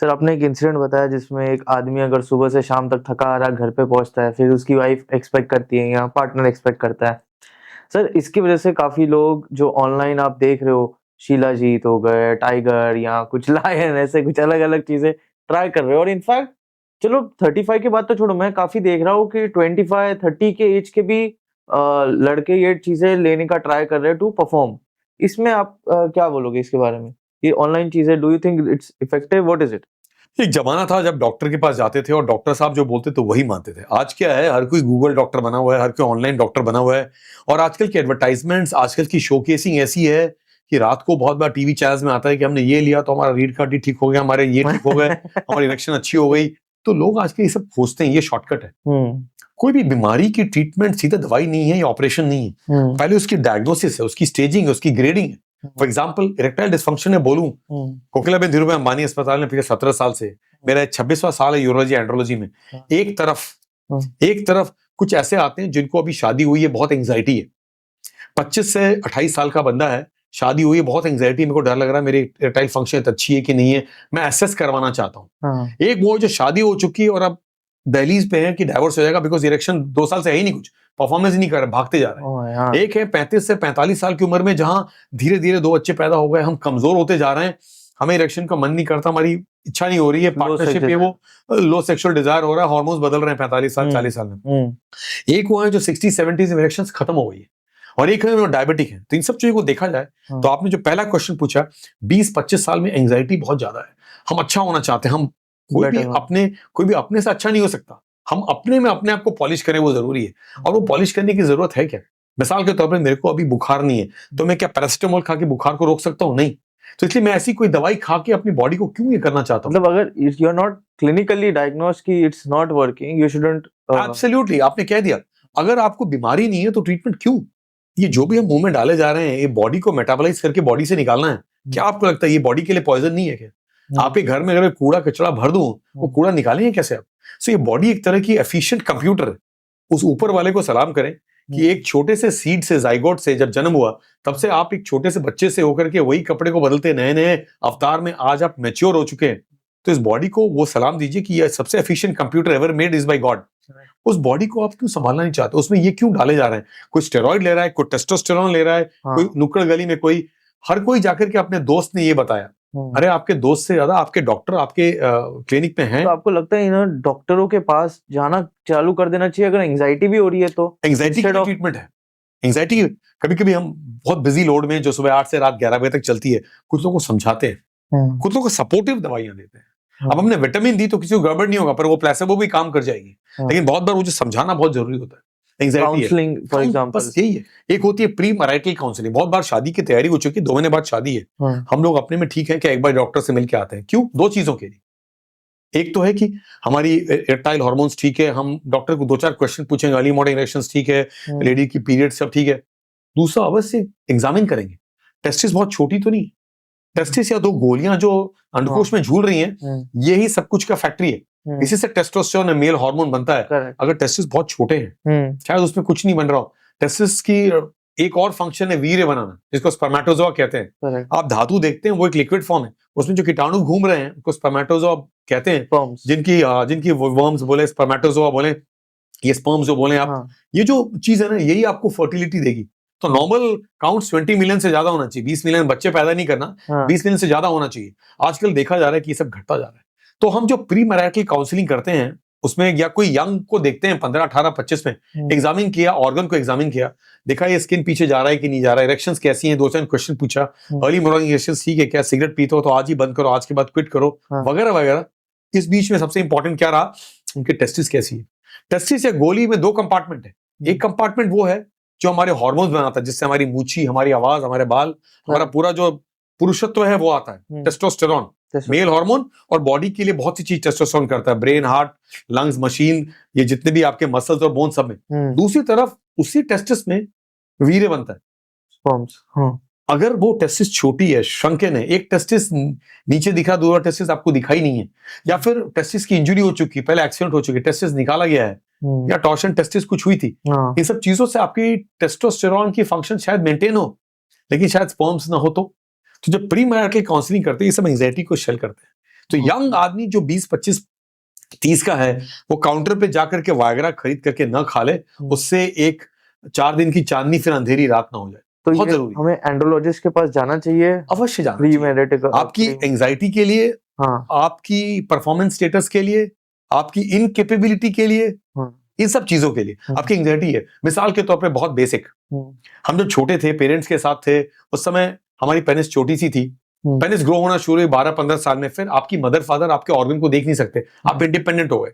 Sir आपने एक incident बताया जिसमें एक आदमी अगर सुबह से शाम तक थका आ रहा घर पे पहुंचता है, फिर उसकी वाइफ एक्सपेक्ट करती है या पार्टनर एक्सपेक्ट करता है। सर इसकी वजह से काफ़ी लोग जो ऑनलाइन आप देख रहे हो, शीलाजीत हो गए, टाइगर या कुछ लायन ऐसे कुछ अलग-अलग चीज़ें ट्राई कर रहे हो और इनफैक्ट चलो 35 के बाद तो छोड़ो, मैं काफ़ी देख रहा हूँ कि 25, 30 के एज के भी लड़के ये चीज़ें लेने का ट्राई कर रहे हैं टू परफॉर्म। इसमें आप क्या बोलोगे इसके बारे में? ये ऑनलाइन चीज़ें do you think it's effective? What is it? एक जमाना था जब डॉक्टर के पास जाते थे और डॉक्टर साहब जो बोलते थे वही मानते थे। आज क्या है, हर कोई गूगल डॉक्टर बना हुआ है, हर कोई ऑनलाइन डॉक्टर बना हुआ है। और आजकल की एडवर्टाइजमेंट्स, आजकल की शोकेसिंग ऐसी है कि रात को बहुत बार टीवी चैनल्स में आता है कि हमने ये लिया तो हमारा रीढ़ का हड्डी ठीक हो गया, हमारे ये ठीक हो गए, हमारी इरेक्शन अच्छी हो गई। तो लोग आजकल ये सब खोजते हैं, ये शॉर्टकट है। कोई भी बीमारी की ट्रीटमेंट सीधा दवाई नहीं है या ऑपरेशन नहीं है। पहले उसकी डायग्नोसिस है, उसकी स्टेजिंग है, उसकी ग्रेडिंग है। फॉर एग्जाम्पल इरेक्टाइल डिस्फंक्शन में बोलूं, कोकिलाबेन धीरूभाई अंबानी अस्पताल में पिछले 17 साल से, मेरा 26वां साल है यूरोलॉजी एंड्रोलॉजी में। एक तरफ कुछ ऐसे आते हैं जिनको अभी शादी हुई है, बहुत एंग्जाइटी है। 25 से 28 साल का बंदा है, शादी हुई है, बहुत एंग्जाइटी, मेरे को डर लग रहा है मेरी इरेक्टाइल फंक्शन अच्छी है कि नहीं है, मैं एसेस करवाना चाहता हूँ। एक वो जो शादी हो चुकी है और अब दहलीज पे है कि डाइवोर्स हो जाएगा बिकॉज इरेक्शन 2 साल से है ही नहीं, कुछ परफॉर्मेंस ही नहीं कर रहे, भागते जा रहे हैं। एक है 35 से 45 साल की उम्र में, जहां धीरे धीरे 2 बच्चे पैदा हो गए, हम कमजोर होते जा रहे हैं, हमें इरेक्शन का मन नहीं करता, हमारी इच्छा नहीं हो रही है, पार्टनरशिप पे वो लो सेक्सुअल डिजायर हो रहा है, हार्मोन्स बदल रहे हैं 45 साल 40 साल में। एक वो है जो 60-70 में इरेक्शन खत्म हो गई है, और एक है जो डायबिटिक है। तो इन सब चीजों को देखा जाए तो आपने जो पहला क्वेश्चन पूछा, 20-25 साल में एंग्जाइटी बहुत ज्यादा है, हम अच्छा होना चाहते हैं, हम कोई भी अपने से अच्छा नहीं हो सकता, हम अपने में अपने आप को पॉलिश करें, वो जरूरी है। और वो पॉलिश करने की जरूरत है क्या? मिसाल के तौर पर मेरे को अभी बुखार नहीं है, तो मैं क्या पैरासिटामोल खा के बुखार को रोक सकता हूँ? नहीं। तो इसलिए मैं ऐसी कोई दवाई खा के अपनी बॉडी को क्यों ये करना चाहता हूँ? मतलब अगर you are not clinically diagnosed कि it's not working, you shouldn't. Absolutely, आपने कह दिया। अगर आपको बीमारी नहीं है तो ट्रीटमेंट क्यों? ये जो भी हम मुंह में डाले जा रहे हैं, ये बॉडी को मेटाबोलाइज करके बॉडी से निकालना है। क्या आपको लगता है ये बॉडी के लिए पॉइजन नहीं है क्या? आपके घर में अगर कूड़ा कचरा भर दूं, वो कूड़ा निकालेंगे कैसे आप? सो ये बॉडी एक तरह की एफिशिएंट कंप्यूटर है। उस ऊपर वाले को सलाम करें कि एक छोटे से सीड से, जाइगोट से जब जन्म हुआ, तब से आप एक छोटे से बच्चे से होकर के वही कपड़े को बदलते नए नए अवतार में आज आप मैच्योर हो चुके हैं। तो इस बॉडी को वो सलाम दीजिए कि ये सबसे efficient computer ever made is by God. उस बॉडी को आप क्यों संभालना नहीं चाहते? उसमें ये क्यों डाले जा रहे हैं? कोई स्टेरॉइड ले रहा है, कोई टेस्टोस्टेरोन ले रहा है, कोई नुक्कड़ गली में कोई, हर कोई जाकर के अपने दोस्त ने ये बताया। अरे आपके दोस्त से ज्यादा आपके डॉक्टर आपके क्लिनिक में हैं। तो आपको लगता है इन डॉक्टरों के पास जाना चालू कर देना चाहिए अगर एंजाइटी भी हो रही है तो? एंजाइटी की ट्रीटमेंट है। एंजाइटी कभी कभी हम बहुत बिजी लोड में, जो सुबह 8 से रात 11 बजे तक चलती है, कुछ लोगों को समझाते हैं, कुछ लोगों को सपोर्टिव दवाइयां देते हैं। अब हमने विटामिन दी तो किसी को गड़बड़ नहीं होगा, पर वो प्लेसेबो भी काम कर जाएगी। लेकिन बहुत बार मुझे समझाना बहुत जरूरी होता है। काउंसलिंग फॉर एग्जांपल, बस यही है। एक होती है प्री मैरिटल काउंसलिंग। बहुत बार शादी की तैयारी हो चुकी है, 2 महीने बाद शादी है, हम लोग अपने में ठीक है कि एक बार डॉक्टर से मिलकर आते हैं। क्यों? 2 चीजों के लिए। एक तो है कि हमारी इरेक्टाइल हार्मोन्स ठीक है, हम डॉक्टर को 2-4 क्वेश्चन पूछेंगे, अर्ली मॉर्निंग इरेक्शंस ठीक है, लेडी की पीरियड सब ठीक है। दूसरा, अवश्य एग्जामिन करेंगे, टेस्टिस बहुत छोटी तो नहीं, टेस्टिस या 2 गोलियां जो अंडकोश में झूल रही हैं, यही सब कुछ का फैक्ट्री है। इसी से टेस्टोस्टेरोन और मेल हार्मोन बनता है। अगर टेस्टिस बहुत छोटे हैं, शायद उसमें कुछ नहीं बन रहा हो। टेस्टिस की एक और फंक्शन है वीर्य बनाना, जिसको स्पर्मेटोजोआ कहते हैं। आप धातु देखते हैं, वो एक लिक्विड फॉर्म है, उसमें जो कीटाणु घूम रहे हैं उसको स्पर्मेटोजोआ कहते हैं। जिनकी वर्म्स बोले, स्पर्मेटोजोआ बोले, ये स्पर्म्स जो बोले आप, ये जो चीज है ना, यही आपको फर्टिलिटी देगी। तो नॉर्मल काउंट 20 मिलियन से ज्यादा होना चाहिए। 20 मिलियन बच्चे पैदा नहीं करना, 20 मिलियन से ज्यादा होना चाहिए। आजकल देखा जा रहा है कि ये सब घटता जा रहा है। तो हम जो प्री मैरिटल काउंसलिंग करते हैं, उसमें या कोई यंग को देखते हैं 15, 18, 25 में, एग्जामिन किया, ऑर्गन को एग्जामिन किया, देखा ये स्किन पीछे जा रहा है कि नहीं जा रहा है, इरेक्शंस कैसी हैं, 2-4 क्वेश्चन पूछा, अर्ली मॉर्निंग इरेक्शंस ठीक है क्या, सिगरेट पीते हो तो आज ही बंद करो, आज के बाद क्विट करो, वगैरह वगैरह। इस बीच में सबसे इंपॉर्टेंट क्या रहा, उनकी टेस्टिस कैसी है। टेस्टिस या गोली में 2 कंपार्टमेंट है। एक कंपार्टमेंट वो है जो हमारे हार्मोन्स बनाता है, जिससे हमारी मूछी, हमारी आवाज, हमारे बाल, हमारा पूरा जो पुरुषत्व है वो आता है, टेस्टोस्टेरोन, मेल हार्मोन। और बॉडी के लिए बहुत सी चीज टेस्टोस्टेरोन करता है, ब्रेन, हार्ट, लंग्स, मशीन, ये जितने भी आपके मसल्स और बोन सब में। दूसरी तरफ उसी टेस्टिस में वीर्य बनता है, स्पर्म्स। अगर वो टेस्टिस छोटी है, श्रंकन है, एक टेस्टिस नीचे दिखा, दूसरा टेस्टिस आपको दिखाई नहीं है, या फिर टेस्टिस की इंजरी हो चुकी, पहले एक्सीडेंट हो चुकी, टेस्टिस निकाला गया है, या टॉर्शन टेस्टिस कुछ हुई थी, इन सब चीजों से आपकी टेस्टोस्टेरोन की फंक्शन शायद मेंटेन हो, लेकिन शायद स्पर्म्स ना हो। तो जब प्री मैरिटल काउंसलिंग करते हैं, ये सब एंजाइटी को शेल करते हैं। तो यंग आदमी जो 20, 25, 30 का है, वो काउंटर पे जाकर के वायग्रा खरीद करके न खा ले, उससे एक 4 दिन की चांदनी फिर अंधेरी रात ना हो जाए। तो बहुत ये जरूरी, हमें एंड्रोलॉजिस्ट के पास जाना चाहिए, अवश्य जाना प्री चाहिए। मेडिकल आपकी एंजाइटी के लिए, हाँ आपकी परफॉर्मेंस स्टेटस के लिए, आपकी इनकेपेबिलिटी के लिए, हाँ इन सब चीजों के लिए। आपकी एंजाइटी है, मिसाल के तौर पे बहुत बेसिक, हम जब छोटे थे, पेरेंट्स के साथ थे, उस समय हमारी पेनिस छोटी सी थी, पेनिस ग्रो होना शुरू हुई 12-15 साल में, फिर आपकी मदर फादर आपके ऑर्गन को देख नहीं सकते, आप इंडिपेंडेंट हो गए,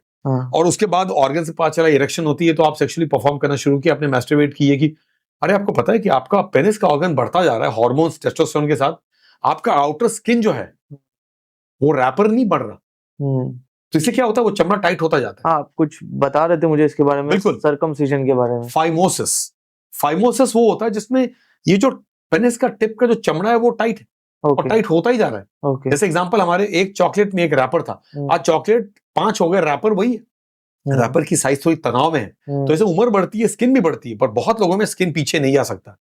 और उसके बाद ऑर्गन से पता चला इरेक्शन होती है, तो आप सेक्सुअली परफॉर्म करना शुरू किया, आपने मैस्टरबेट किए कि अरे आपको पता है कि आपका पेनिस का ऑर्गन बढ़ता जा रहा है हार्मोन्स टेस्टोस्टेरोन के साथ, आपका आउटर स्किन जो है वो रैपर नहीं बढ़ रहा, तो इससे क्या होता है, वो चमड़ा टाइट होता जाता है। आप कुछ बता रहे थे मुझे इसके बारे में, बिल्कुल, सर्कमसिजन के बारे में। फाइमोसिस वो होता है जिसमें ये जो पेनिस का टिप का जो चमड़ा है वो टाइट है, और टाइट होता ही जा रहा है। जैसे एग्जांपल, हमारे एक चॉकलेट में एक रैपर था, आज चॉकलेट 5 हो गए, रैपर वही है, रैपर की साइज थोड़ी तनाव में है, तो ऐसे उम्र बढ़ती है, स्किन भी बढ़ती है, पर बहुत लोगों में स्किन पीछे नहीं आ सकता।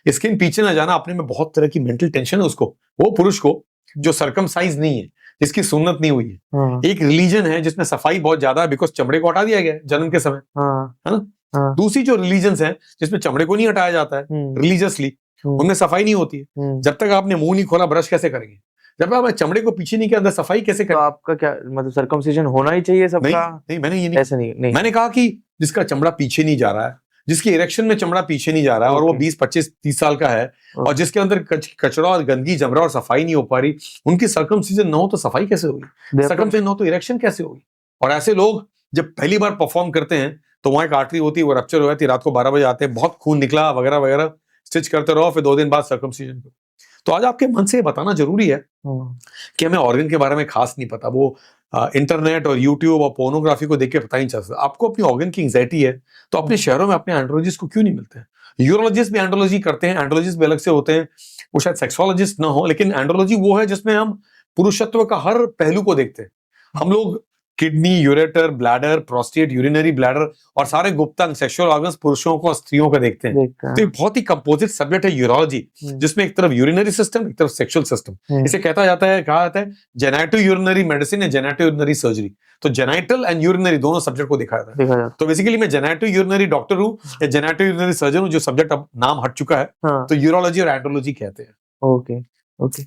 स्किन पीछे ना जाना अपने में बहुत तरह की मेंटल टेंशन है उसको, वो पुरुष को जो सर्कमसाइज नहीं है, जिसकी सुन्नत नहीं हुई है। एक रिलीजन है जिसमें सफाई बहुत ज्यादा है, बिकॉज चमड़े को हटा दिया गया है जन्म के समय, है ना। दूसरी जो रिलीजन है जिसमें चमड़े को नहीं हटाया जाता है रिलीजियसली, उनमें सफाई नहीं होती है। जब तक आपने मुंह नहीं खोला, ब्रश कैसे करेंगे? जब आप चमड़े को पीछे नहीं किया, अंदर सफाई कैसे करें? तो आपका क्या मतलब, सर्कमसिजन होना ही चाहिए सबका? नहीं, मैंने ये नहीं, ऐसे नहीं। मैंने कहा कि जिसका चमड़ा पीछे नहीं जा रहा है, जिसकी इरेक्शन में चमड़ा पीछे नहीं जा रहा है, और वो 20, 25, 30 साल का है, और जिसके अंदर कचरा और गंदगी जम रहा और सफाई नहीं हो पा रही, उनकी सर्कमसिजन ना हो तो सफाई कैसे होगी? सर्कमसिजन ना हो तो इरेक्शन कैसे होगी? और ऐसे लोग जब पहली बार परफॉर्म करते हैं तो वहां एक आर्टरी होती है, वो रप्चर हो जाती है, रात को 12 बजे आते हैं, बहुत खून निकला वगैरह वगैरह, स्टिच करते रहो, फिर 2 दिन बाद सर्कमसिजन। तो आज आपके मन से ये बताना जरूरी है कि हमें ऑर्गन के बारे में खास नहीं पता, वो इंटरनेट और यूट्यूब और पोर्नोग्राफी को देख के पता नहीं चल सकता। आपको अपनी ऑर्गन की एंजाइटी है, तो अपने शहरों में अपने एंड्रोलॉजिस्ट को क्यों नहीं मिलते हैं? यूरोलॉजिस्ट भी एंड्रोलॉजी करते हैं, एंड्रोलॉजिस्ट भी अलग से होते हैं, वो शायद सेक्सोलॉजिस्ट ना हो, लेकिन एंड्रोलॉजी वो है जिसमें हम पुरुषत्व का हर पहलू को देखते हैं। हम लोग kidney, ureter, bladder, prostate, urinary bladder और सारे गुप्तांग सेक्सुअल ऑर्गन्स पुरुषों को और स्त्रियों का देखते हैं। तो एक बहुत ही कंपोजिट सब्जेक्ट है यूरोलॉजी, जिसमें एक तरफ यूरिनरी सिस्टम, एक तरफ सेक्सुअल सिस्टम। इसे कहा जाता है जेनेटो यूरिनरी मेडिसिन या जेनेटो यूरिनरी सर्जरी। तो जेनाइटल एंड यूरिनरी दोनों सब्जेक्ट को देखा जाता है। तो बेसिकली मैं जेनेटो यूरिनरी डॉक्टर हूँ या जेनेटो यूरिनरी सर्जन हूँ, जो सब्जेक्ट अब नाम हट चुका है, तो यूरोलॉजी और एंड्रोलॉजी कहते हैं। ओके।